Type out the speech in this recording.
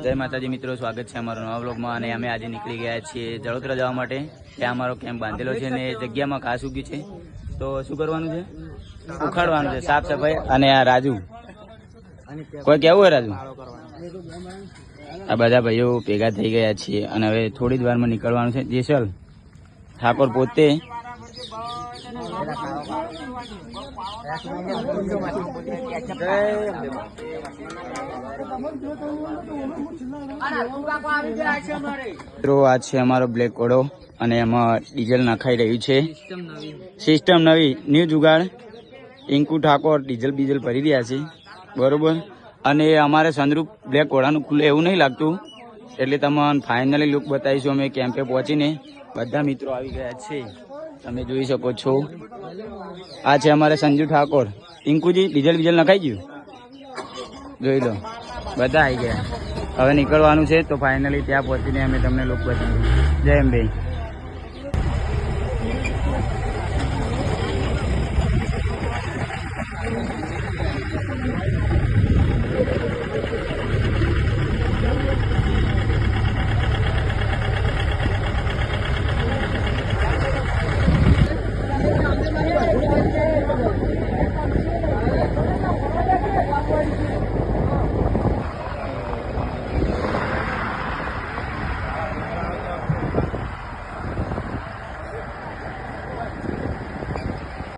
જય માતાજી મિત્રો, સ્વાગત છે અમારા નવા વ્લોગમાં। અને અમે આજે નીકળી ગયા છીએ જળોતરા જવા માટે। ત્યાં અમારો કેમ્પ બાંધેલો છે ને જગ્યામાં ઘાસ ઉગ્યું છે, તો શું કરવાનું છે? ઉખાડવાનું છે, સાફ સફાઈ। અને આ રાજુ, કોઈ કેવું હોય રાજુ? આ બધા ભાઈઓ ભેગા થઈ ગયા છીએ અને હવે થોડી જ વારમાં નીકળવાનું છે। જેસલ ઠાકોર પોતે મિત્રો આ છે અમારો બ્લેક ઘોડો અને એમાં ડીઝલ નખાઈ રહ્યું છે। સિસ્ટમ નવી, ન્યુ જુગાડ। ઇન્કુ ઠાકોર ડીઝલ બીઝલ ભરી રહ્યા છે, બરોબર। અને અમારે સનરૂફ બ્લેક ઘોડાનું ખુલે એવું નહીં લાગતું, એટલે તમને ફાઇનલી લુક બતાવીશું અમે કેમ્પે પહોંચીને। બધા મિત્રો આવી ગયા છે, તમે જોઈ શકો છો। આ છે અમારે સંજુ ઠાકોર। ઇન્કુજી ડીઝલ બીઝલ નખાઈ ગયું, જોઈ લો, બધા આવી ગયા। હવે નીકળવાનું છે, તો ફાઇનલી ત્યાં પહોંચીને અમે તમને લુક બતાવીશું। જય અંબે।